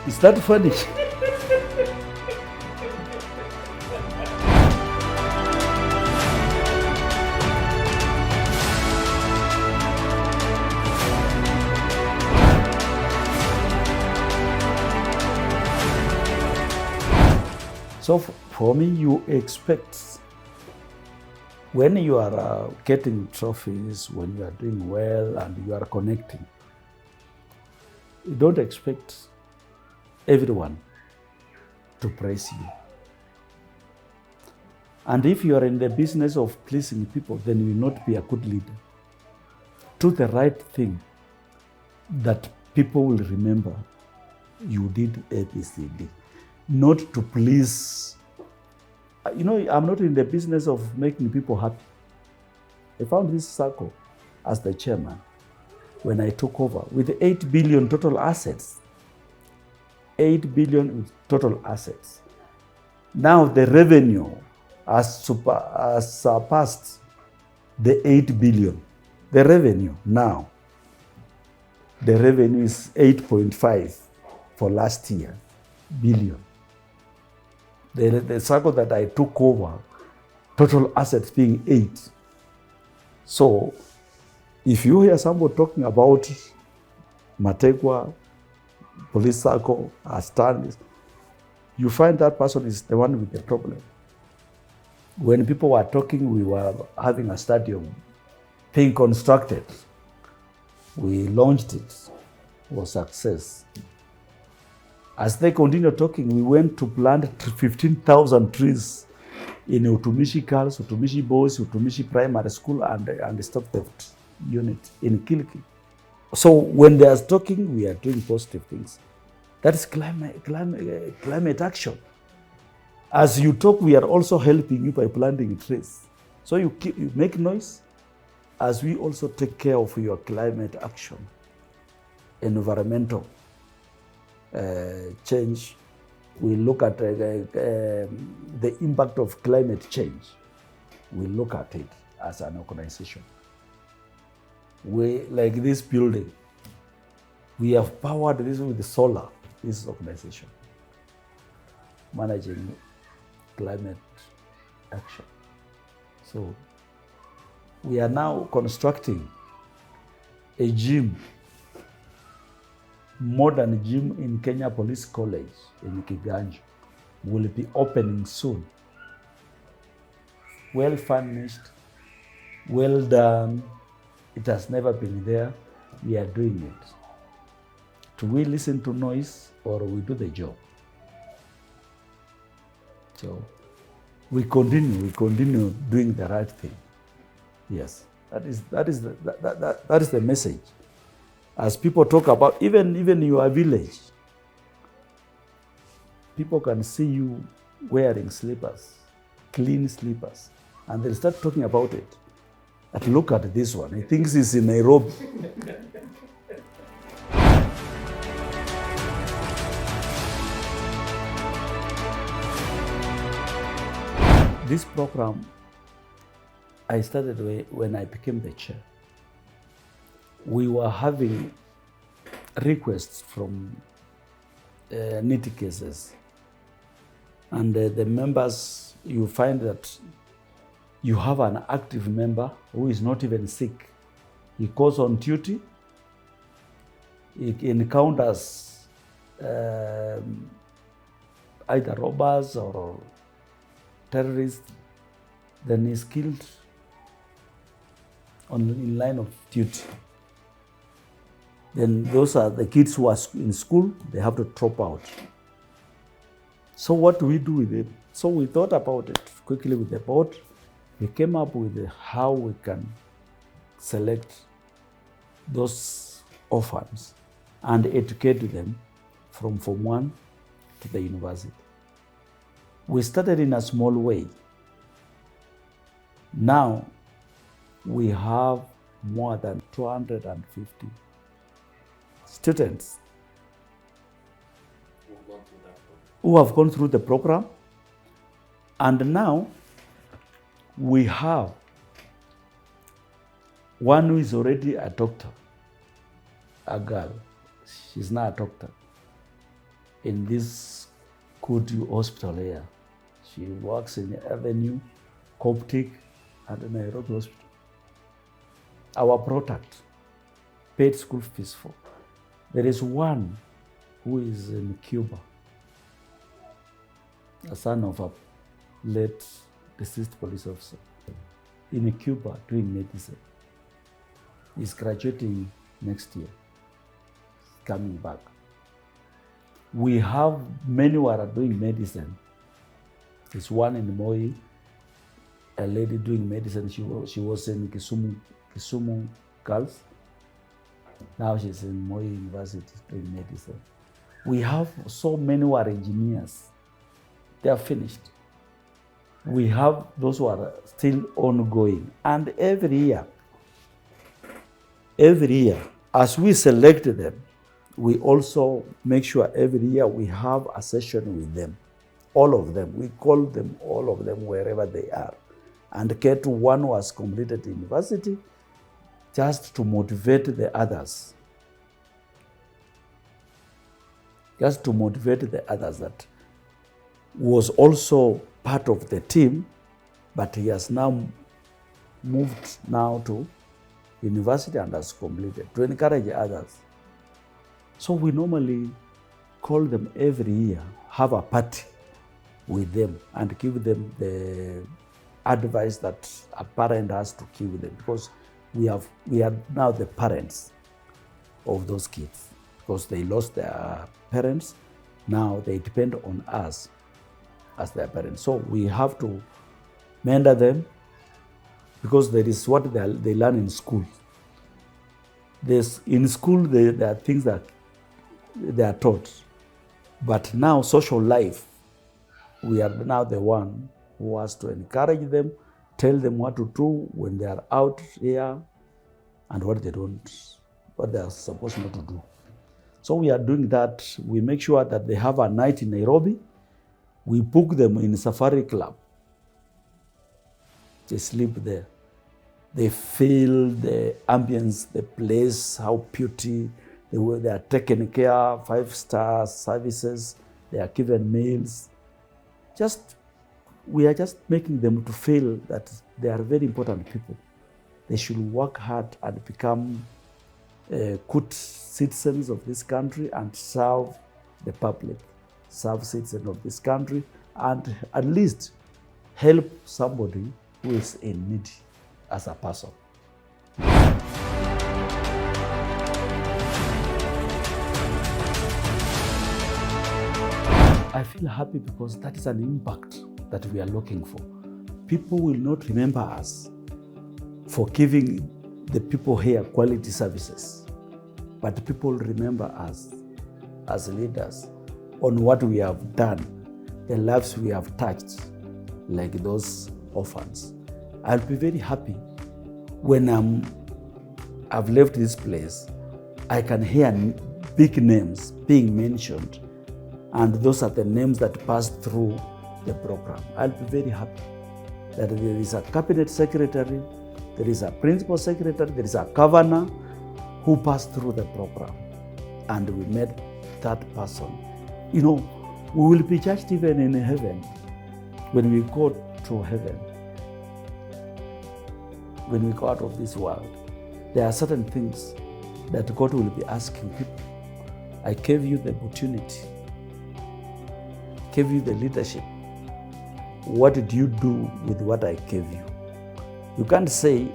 Is that funny? So for me, you expect when you are getting trophies, when you are doing well and you are connecting, you don't expect everyone to praise you. And if you are in the business of pleasing people, then you will not be a good leader. Do the right thing that people will remember you did A, B, C, D. Not to please. You know, I'm not in the business of making people happy. I found this Sacco as the chairman when I took over with 8 billion total assets. 8 billion total assets. Now the revenue has surpassed the 8 billion. The revenue now, the revenue is 8.5 for last year, billion. The Sacco that I took over, total assets being 8. So if you hear somebody talking about Mategwa, police Sacco, has done this, you find that person is the one with the problem. When people were talking, we were having a stadium being constructed. We launched it. It was a success. As they continued talking, we went to plant 15,000 trees in Utumishi Girls, Utumishi Boys, Utumishi Primary School, and the Stop Theft Unit in Kilki. So when they are talking, we are doing positive things. That is climate action. As you talk, we are also helping you by planting trees. So you make noise, as we also take care of your climate action, environmental change. We look at the impact of climate change. We look at it as an organization. We, like this building, we have powered this with the solar, this organization, managing climate action. So we are now constructing a gym, modern gym in Kenya Police College in Kiganjo. Will be opening soon. Well furnished, well done. It has never been there. We are doing it. Do we listen to noise or we do the job? So we continue doing the right thing. Yes, that is the message. As people talk about, even your village, people can see you wearing slippers, clean slippers, and they'll start talking about it. But look at this one. He thinks he's in Nairobi. This program, I started when I became the chair. We were having requests from nitty cases. And the members, you find that you have an active member who is not even sick. He goes on duty, he encounters either robbers or terrorists, then he's killed in line of duty. Then those are the kids who are in school, they have to drop out. So what do we do with it? So we thought about it quickly with the board. We came up with how we can select those orphans and educate them from Form 1 to the university. We started in a small way. Now we have more than 250 students who have gone through the program. And now we have One who is already a doctor, a girl, she's now a doctor in this good hospital here. She works in the Avenue, Coptic, and Nairobi Hospital. Our product, paid school fees for. There is one who is in Cuba, a son of a late deceased police officer, in Cuba doing medicine. He's graduating next year, coming back. We have many who are doing medicine. There's one in Moi, a lady doing medicine. She was in Kisumu Girls. Now she's in Moi University doing medicine. We have so many who are engineers. They are finished. We have those who are still ongoing. And every year, as we select them, we also make sure every year we have a session with them. All of them. We call them, all of them, wherever they are. And get one who has completed university, just to motivate the others. Just to motivate the others that was also part of the team, but he has now moved now to university and has completed, to encourage others. So we normally call them every year, have a party with them and give them the advice that a parent has to give them, because we are now the parents of those kids, because they lost their parents. Now they depend on us as their parents. So we have to mentor them, because there is what they learn in school. In school, there are things that they are taught. But now social life, we are now the one who has to encourage them, tell them what to do when they are out here and what they are supposed not to do. So we are doing that. We make sure that they have a night in Nairobi. We book them in Safari Club. They sleep there. They feel the ambience, the place, how pretty, the way they are taken care, 5-star services, they are given meals. We are just making them to feel that they are very important people. They should work hard and become good citizens of this country and serve the public, serve citizens of this country, and at least help somebody who is in need as a person. I feel happy because that is an impact that we are looking for. People will not remember us for giving the people here quality services, but people remember us as leaders on what we have done, the lives we have touched, like those orphans. I'll be very happy when I've left this place. I can hear big names being mentioned, and those are the names that passed through the program. I'll be very happy that there is a cabinet secretary, there is a principal secretary, there is a governor who passed through the program, and we met that person. You know, we will be judged even in heaven when we go to heaven. When we go out of this world, there are certain things that God will be asking people. I gave you the opportunity, gave you the leadership. What did you do with what I gave you? You can't say,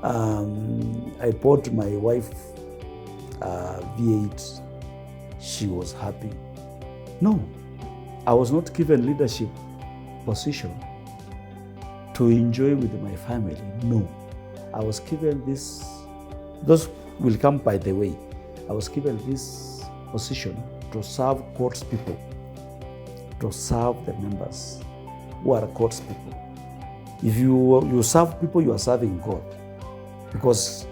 I bought my wife V8, she was happy. No, I was not given leadership position to enjoy with my family. No, I was given this, those will come by the way. I was given this position to serve God's people, to serve the members who are God's people. If you serve people, you are serving God. Because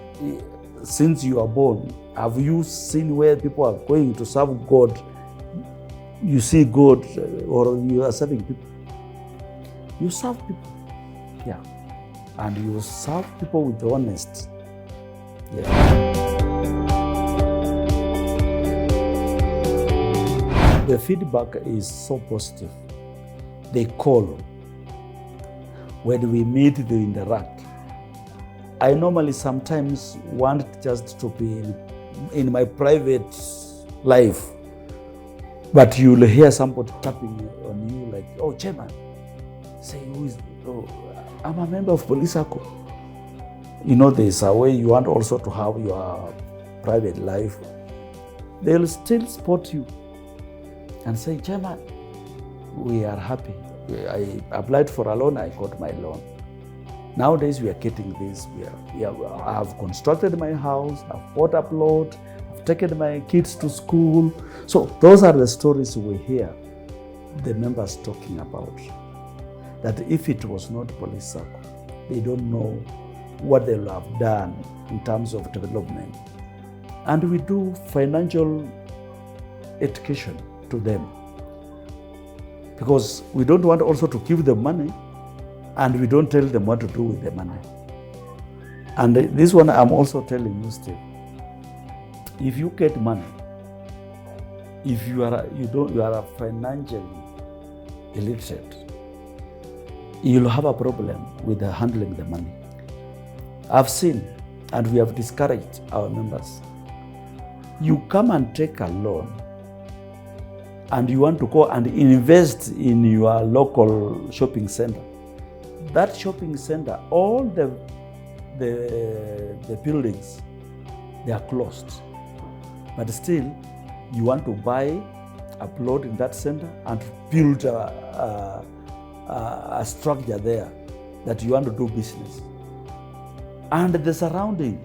since you are born, have you seen where people are going to serve God? You see God, or you are serving people? You serve people. Yeah. and you serve people with honesty. Yeah. The feedback is so positive. They call. When we meet, they interact. I normally sometimes want just to be in my private life, but you'll hear somebody tapping on you like, oh, Chairman, say, who is, oh, I'm a member of Police Sacco. You know, there's a way you want also to have your private life. They'll still support you and say, Chairman, we are happy. I applied for a loan, I got my loan. Nowadays we are getting this. I have constructed my house, I've bought a plot, I've taken my kids to school. So those are the stories we hear the members talking about. That if it was not Police Sacco, they don't know what they will have done in terms of development. And we do financial education to them, because we don't want also to give them money and we don't tell them what to do with the money. And this one I'm also telling you, Steve, if you get money, if you are financially illiterate, you'll have a problem with handling the money. I've seen, and we have discouraged our members, you come and take a loan and you want to go and invest in your local shopping center. That shopping center, all the buildings, they are closed. But still, you want to buy a plot in that center and build a structure there that you want to do business. And the surrounding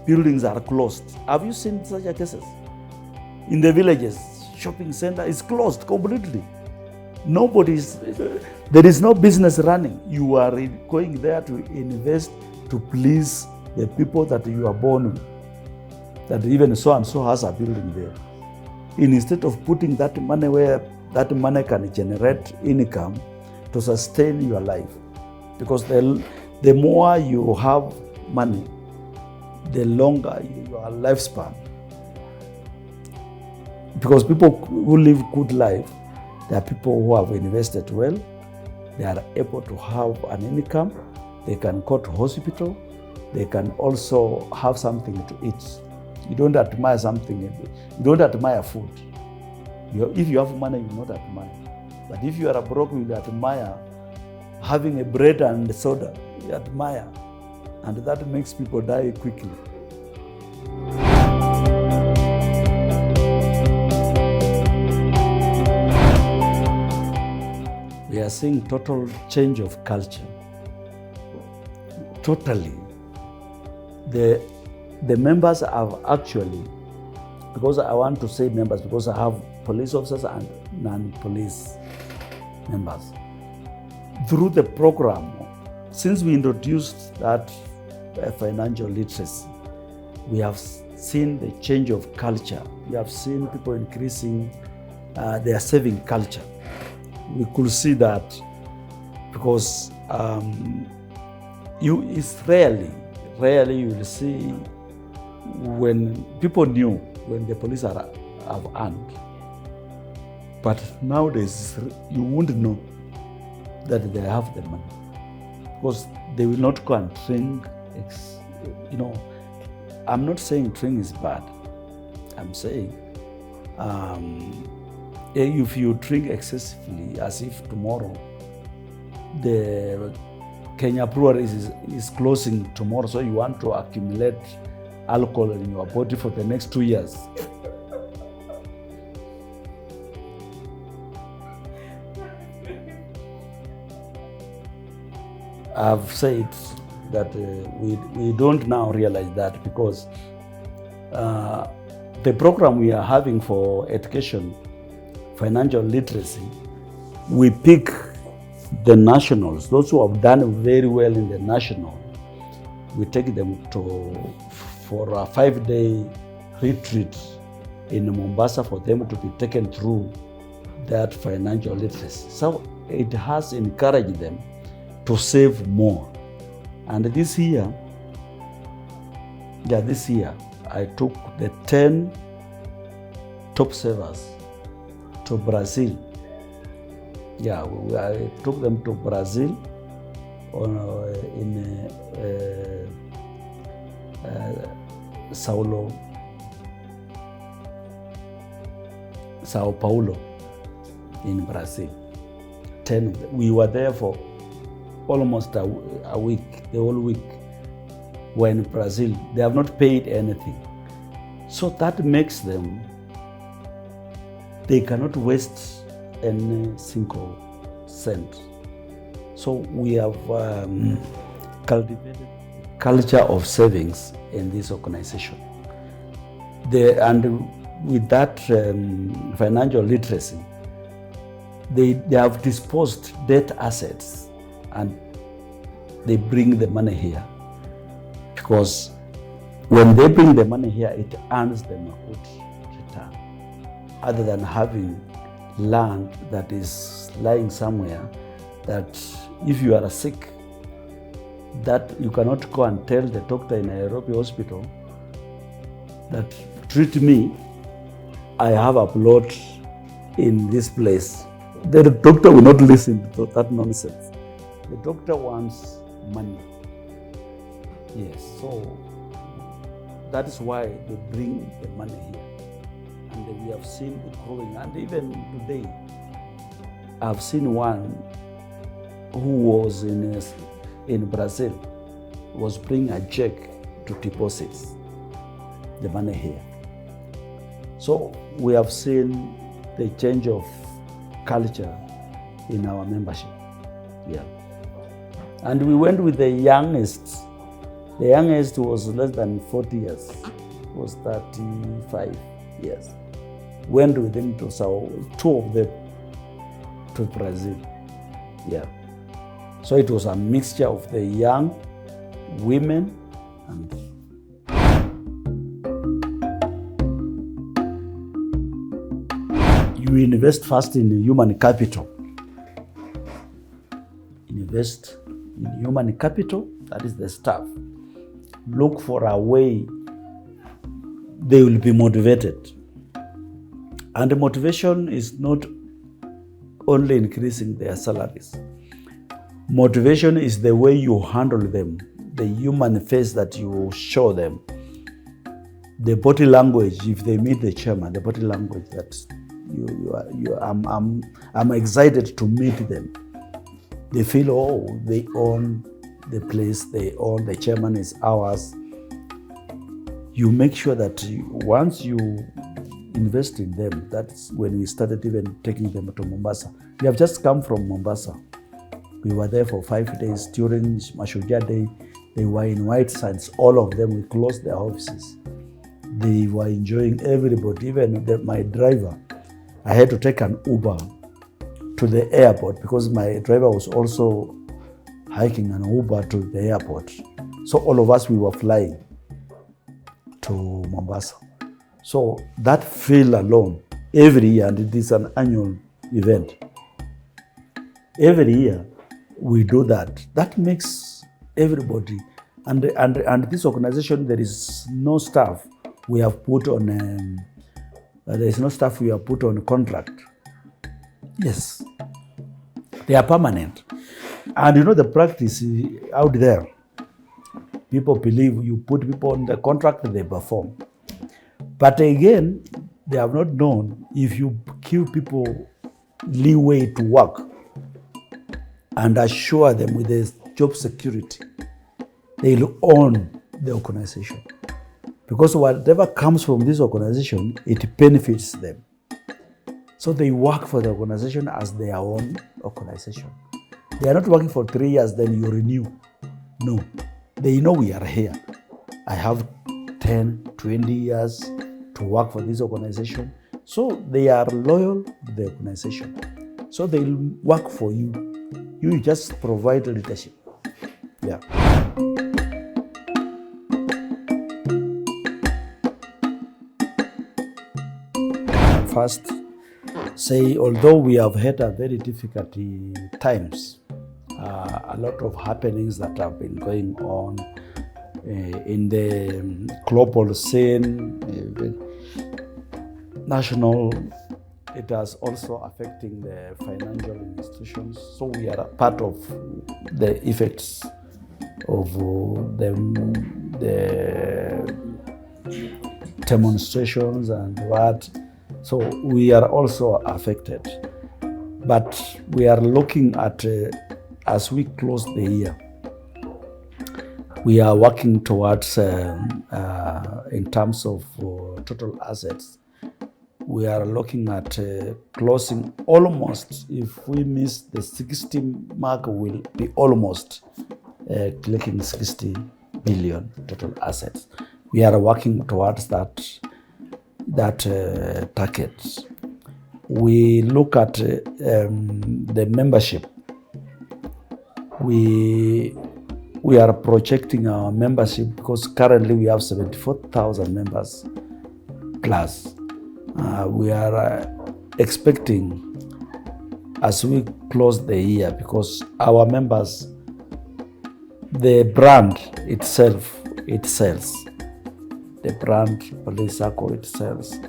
buildings are closed. Have you seen such cases? In the villages, shopping center is closed completely. There is no business running. You are going there to invest to please the people that you are born with. That even so and so has a building there. Instead of putting that money where that money can generate income to sustain your life. Because the more you have money, the longer your lifespan. Because people who live good life, they are people who have invested well, they are able to have an income, they can go to hospital, they can also have something to eat. You don't admire something, you don't admire food. If you have money, you will not admire. But if you are broke, you will admire having a bread and soda, you admire. And that makes people die quickly. We are seeing total change of culture. Totally. The members have actually, because I want to say members, because I have police officers and non-police members. Through the program, since we introduced that financial literacy, we have seen the change of culture. We have seen people increasing their saving culture. We could see that because it's rarely you will see when people knew when the police have earned. But nowadays, you wouldn't know that they have the money, because they will not go and drink. I'm not saying drink is bad. I'm saying if you drink excessively, as if tomorrow the Kenya brewery is closing tomorrow, so you want to accumulate alcohol in your body for the next 2 years. I've said that we don't now realize that, because the program we are having for education, financial literacy, we pick the nationals, those who have done very well in the national. We take them for a 5-day retreat in Mombasa for them to be taken through that financial literacy. So it has encouraged them to save more. And this year, I took the 10 top savers to Brazil. I took them to Brazil in Sao Paulo in Brazil. 10 of them. We were there for almost a week, the whole week. We're in Brazil. They have not paid anything. So that makes them, they cannot waste any single cent. So we have cultivated culture of savings in this organization. And with that financial literacy, they have disposed debt assets and they bring the money here. Because when they bring the money here, it earns them a good return. Other than having land that is lying somewhere, that if you are sick, that you cannot go and tell the doctor in Nairobi hospital that treat me, I have a plot in this place. The doctor will not listen to that nonsense. The doctor wants money. Yes, so that is why they bring the money here. And we have seen it growing. And even today, I've seen one who was in Brazil, was bringing a check to deposit the money here. So we have seen the change of culture in our membership. And we went with the youngest. The youngest was less than 40 years, was 35 years. Went with him to two of them to Brazil. So it was a mixture of the young, women, and you invest first in human capital. Invest in human capital, that is the staff. Look for a way they will be motivated. And the motivation is not only increasing their salaries. Motivation is the way you handle them, the human face that you show them, the body language. If they meet the chairman, the body language that I'm excited to meet them. They feel, they own the place, they own, the chairman is ours. You make sure that once you invest in them, that's when we started even taking them to Mombasa. We have just come from Mombasa. We were there for 5 days during Mashujaa Day. They were in white sands, all of them. We closed their offices. They were enjoying everybody, even my driver. I had to take an Uber to the airport because my driver was also hiking an Uber to the airport. So all of us, we were flying to Mombasa. So that feel alone, every year, and it is an annual event. Every year we do that. That makes everybody, and this organization, there is no staff we have put on, there is no staff we have put on contract. Yes, they are permanent. And the practice out there, people believe you put people on the contract, they perform. But again, they have not known if you give people leeway to work and assure them with the job security, they'll own the organization. Because whatever comes from this organization, it benefits them. So they work for the organization as their own organization. They are not working for 3 years, then you renew. No, they know we are here. I have 10, 20 years to work for this organization. So they are loyal to the organization. So they'll work for you. You just provide leadership. First, say, although we have had a very difficult times, a lot of happenings that have been going on in the global scene, national. It has also affecting the financial institutions. So we are a part of the effects of the demonstrations and what. So we are also affected. But we are looking at, as we close the year, we are working towards, in terms of total assets, we are looking at closing almost, if we miss the 60 mark, will be almost clicking 60 billion total assets. We are working towards that target. We look at the membership. We are projecting our membership because currently we have 74,000 members plus. We are expecting, as we close the year, because our members, the brand itself, it sells. The brand Police Sacco, it sells.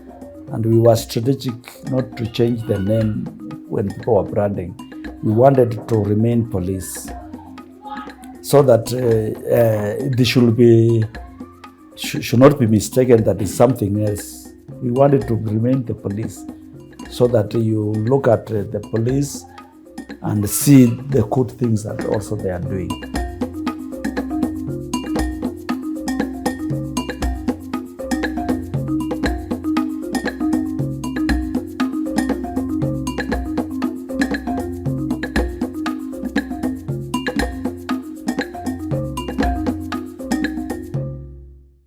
And we were strategic not to change the name when people were branding. We wanted to remain police, so that they should not be mistaken that it's something else. We wanted to remain the police, so that you look at the police and see the good things that also they are doing.